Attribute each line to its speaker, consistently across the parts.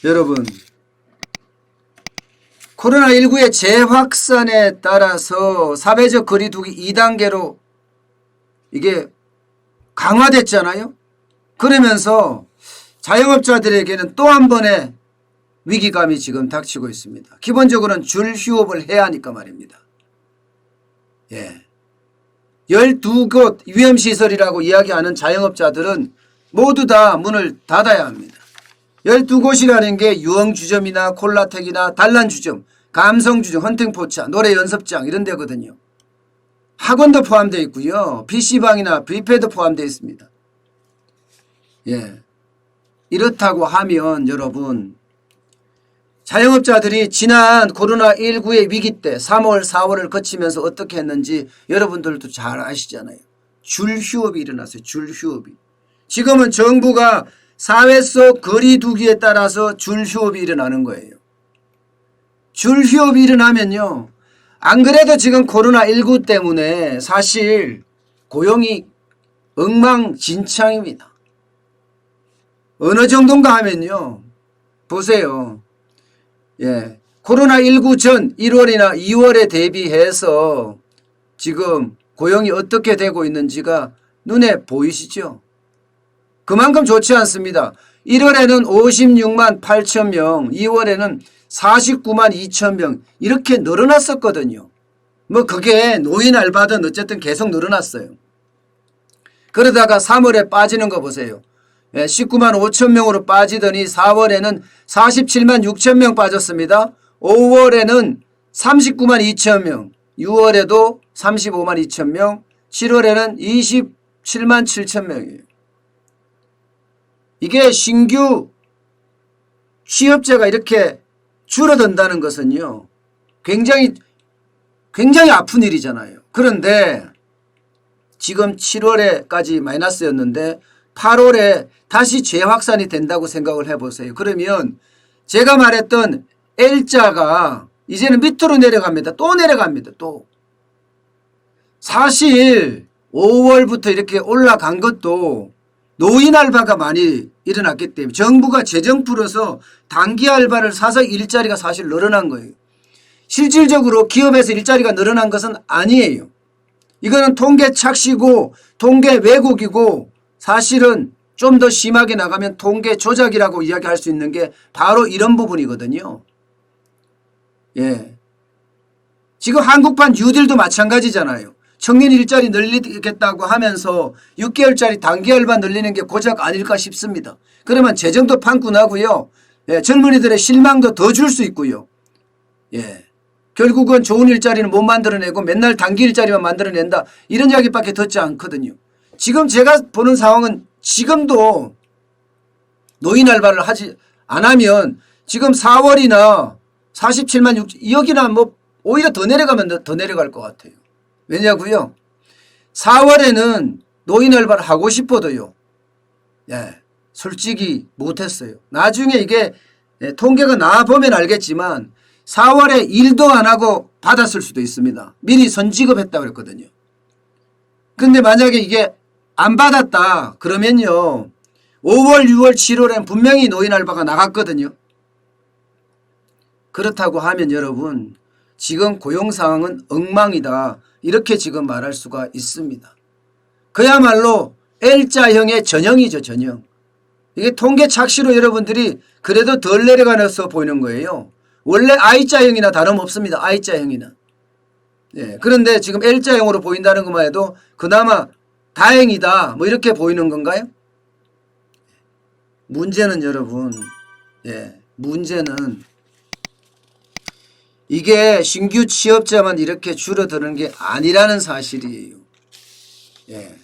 Speaker 1: 여러분, 코로나19의 재확산에 따라서 사회적 거리두기 2단계로 이게 강화됐잖아요. 그러면서 자영업자들에게는 또 한 번의 위기감이 지금 닥치고 있습니다. 기본적으로는 줄 휴업을 해야 하니까 말입니다. 12곳 위험시설이라고 이야기하는 자영업자들은 모두 다 문을 닫아야 합니다. 12곳이라는 게 유흥주점이나 콜라텍이나 단란주점, 감성주점, 헌팅포차, 노래연습장 이런 데거든요. 학원도 포함되어 있고요. PC방이나 뷔페도 포함되어 있습니다. 이렇다고 하면 여러분, 자영업자들이 지난 코로나19의 위기 때 3월, 4월을 거치면서 어떻게 했는지 여러분들도 잘 아시잖아요. 줄 휴업이 일어났어요. 줄 휴업이. 지금은 정부가 사회 속 거리두기에 따라서 줄 휴업이 일어나는 거예요. 줄 휴업이 일어나면요. 안 그래도 지금 코로나19 때문에 사실 고용이 엉망진창입니다. 어느 정도인가 하면요. 보세요. 코로나19 전 1월이나 2월에 대비해서 지금 고용이 어떻게 되고 있는지가 눈에 보이시죠? 그만큼 좋지 않습니다. 1월에는 56만 8천 명, 2월에는 49만 2천 명 이렇게 늘어났었거든요. 뭐 그게 노인 알바든 어쨌든 계속 늘어났어요. 그러다가 3월에 빠지는 거 보세요. 19만 5천 명으로 빠지더니 4월에는 47만 6천 명 빠졌습니다. 5월에는 39만 2천 명, 6월에도 35만 2천 명, 7월에는 27만 7천 명이에요. 이게 신규 취업자가 이렇게 줄어든다는 것은요. 굉장히 아픈 일이잖아요. 그런데 지금 7월에까지 마이너스였는데 8월에 다시 재확산이 된다고 생각을 해보세요. 그러면 제가 말했던 L자가 이제는 밑으로 내려갑니다. 또 내려갑니다. 또. 사실 5월부터 이렇게 올라간 것도 노인 알바가 많이 일어났기 때문에 정부가 재정 풀어서 단기 알바를 사서 일자리가 사실 늘어난 거예요. 실질적으로 기업에서 일자리가 늘어난 것은 아니에요. 이거는 통계 착시고 통계 왜곡이고 사실은 좀 더 심하게 나가면 통계 조작이라고 이야기할 수 있는 게 바로 이런 부분이거든요. 지금 한국판 뉴딜도 마찬가지잖아요. 청년 일자리 늘리겠다고 하면서 6개월짜리 단기 알바 늘리는 게 고작 아닐까 싶습니다. 그러면 재정도 판꾼하고요. 젊은이들의 실망도 더 줄 수 있고요. 결국은 좋은 일자리는 못 만들어내고 맨날 단기 일자리만 만들어낸다. 이런 이야기밖에 듣지 않거든요. 지금 제가 보는 상황은 지금도 노인 알바를 하지 안 하면 지금 4월이나 47만 6천 여기나 뭐 오히려 더 내려가면 더 내려갈 것 같아요. 왜냐고요? 4월에는 노인 알바를 하고 싶어도요. 솔직히 못했어요. 나중에 이게 통계가 나와보면 알겠지만 4월에 일도 안 하고 받았을 수도 있습니다. 미리 선지급했다고 그랬거든요. 근데 만약에 이게 안 받았다 그러면요. 5월, 6월, 7월엔 분명히 노인 알바가 나갔거든요. 그렇다고 하면 여러분 지금 고용 상황은 엉망이다. 이렇게 지금 말할 수가 있습니다. 그야말로 L자형의 전형이죠. 전형. 이게 통계 착시로 여러분들이 그래도 덜 내려가서 보이는 거예요. 원래 I자형이나 다름없습니다. I자형이나. 그런데 지금 L자형으로 보인다는 것만 해도 그나마 다행이다. 뭐 이렇게 보이는 건가요? 문제는 여러분, 문제는 이게 신규 취업자만 이렇게 줄어드는 게 아니라는 사실이에요.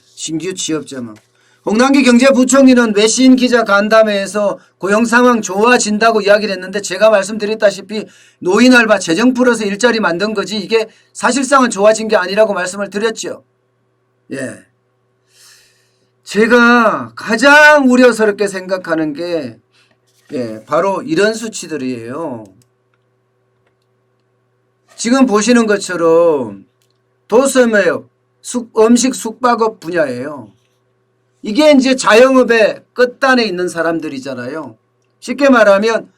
Speaker 1: 신규 취업자만. 홍남기 경제부총리는 외신 기자 간담회에서 고용 상황 좋아진다고 이야기를 했는데 제가 말씀드렸다시피 노인 알바 재정 풀어서 일자리 만든 거지 이게 사실상은 좋아진 게 아니라고 말씀을 드렸죠. 제가 가장 우려스럽게 생각하는 게 바로 이런 수치들이에요. 지금 보시는 것처럼 도소매업, 음식 숙박업 분야예요. 이게 이제 자영업의 끝단에 있는 사람들이잖아요. 쉽게 말하면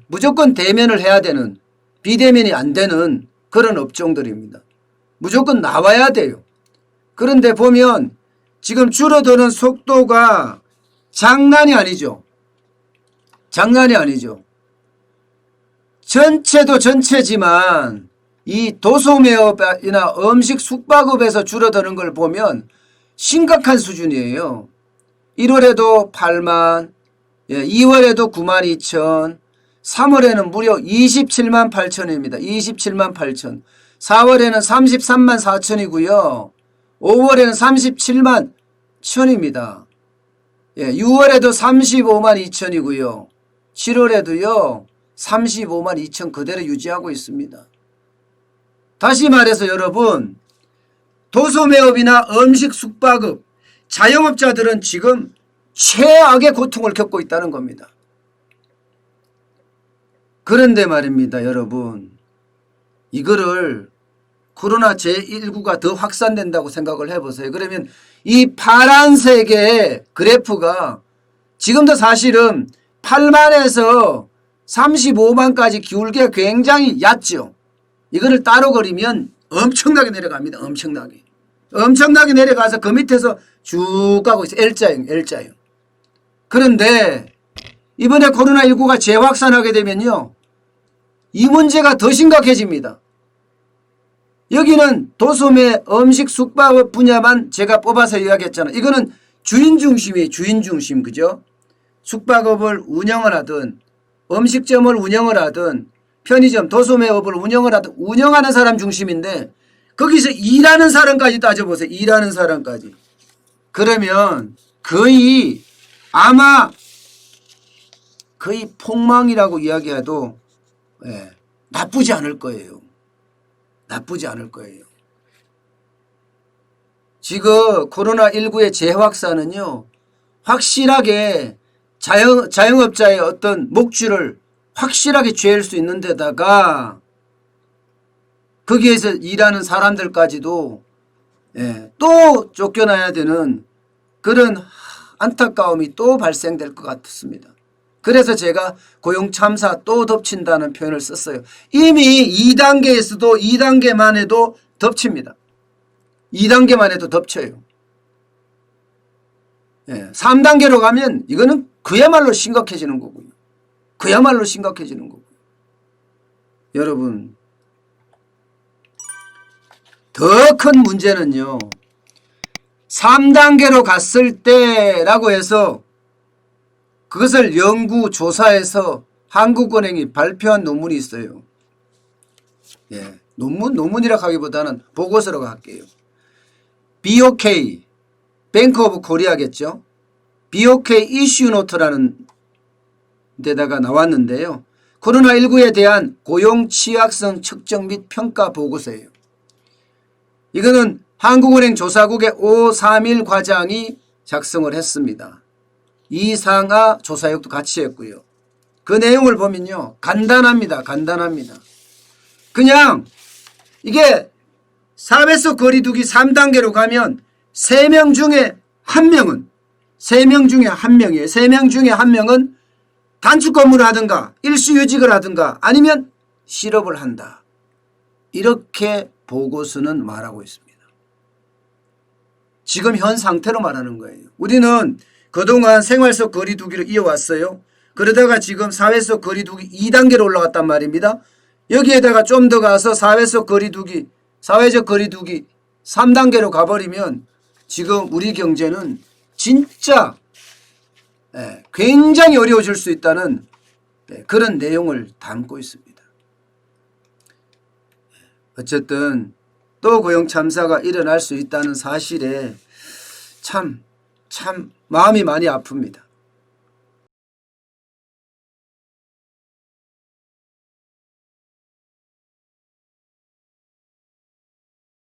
Speaker 1: 무조건 대면을 해야 되는, 비대면이 안 되는 그런 업종들입니다. 무조건 나와야 돼요. 그런데 보면 지금 줄어드는 속도가 장난이 아니죠. 장난이 아니죠. 전체도 전체지만 이 도소매업이나 음식 숙박업에서 줄어드는 걸 보면 심각한 수준이에요. 1월에도 8만, 2월에도 9만 2천, 3월에는 무려 27만 8천입니다. 27만 8천. 4월에는 33만 4천이고요. 5월에는 37만 1천입니다. 6월에도 35만 2천이고요. 7월에도요. 35만 2천 그대로 유지하고 있습니다. 다시 말해서 여러분, 도소매업이나 음식 숙박업, 자영업자들은 지금 최악의 고통을 겪고 있다는 겁니다. 그런데 말입니다, 여러분. 이거를 코로나 제19가 더 확산된다고 생각을 해보세요. 그러면 이 파란색의 그래프가 지금도 사실은 8만에서 35만까지 기울기가 굉장히 얕죠. 이거를 따로 그리면 엄청나게 내려갑니다. 엄청나게. 엄청나게 내려가서 그 밑에서 쭉 가고 있어요. L자형, L자형. 그런데 이번에 코로나19가 재확산하게 되면요. 이 문제가 더 심각해집니다. 여기는 도소매 음식 숙박업 분야만 제가 뽑아서 이야기했잖아요. 이거는 주인 중심이에요. 주인 중심. 그죠? 숙박업을 운영을 하든 음식점을 운영을 하든 편의점 도소매업을 운영을 하든 운영하는 사람 중심인데 거기서 일하는 사람까지 따져보세요. 일하는 사람까지. 그러면 거의 아마 거의 폭망이라고 이야기해도 나쁘지 않을 거예요. 나쁘지 않을 거예요. 지금 코로나19의 재확산은요. 확실하게 자영업자의 어떤 목줄을 확실하게 죄일 수 있는 데다가 거기에서 일하는 사람들까지도 또 쫓겨나야 되는 그런 안타까움이 또 발생될 것 같습니다. 그래서 제가 고용참사 또 덮친다는 표현을 썼어요. 이미 2단계에서도 2단계만 해도 덮칩니다. 2단계만 해도 덮쳐요. 3단계로 가면 이거는 그야말로 심각해지는 거고요. 그야말로 심각해지는 거고요. 여러분, 더 큰 문제는요. 3단계로 갔을 때라고 해서 그것을 연구 조사해서 한국은행이 발표한 논문이 있어요. 논문이라고 하기보다는 보고서라고 할게요. BOK, 뱅크 오브 코리아겠죠. BOK 이슈 노트라는 데다가 나왔는데요. 코로나19에 대한 고용 취약성 측정 및 평가 보고서예요. 이거는 한국은행 조사국의 531 과장이 작성을 했습니다. 이상하 조사역도 같이 했고요. 그 내용을 보면요. 간단합니다. 간단합니다. 그냥 이게 사회적 거리두기 3단계로 가면 3명 중에 1명은 3명 중에 1명이에요. 3명 중에 1명은 단축 근무를 하든가 일수요직을 하든가 아니면 실업을 한다. 이렇게 보고서는 말하고 있습니다. 지금 현 상태로 말하는 거예요. 우리는 그동안 생활 속 거리두기를 이어왔어요. 그러다가 지금 사회 속 거리두기 2단계로 올라갔단 말입니다. 여기에다가 좀 더 가서 사회적 거리두기 3단계로 가버리면 지금 우리 경제는 진짜 굉장히 어려워질 수 있다는 그런 내용을 담고 있습니다. 어쨌든 또 고용 참사가 일어날 수 있다는 사실에 참 마음이 많이 아픕니다.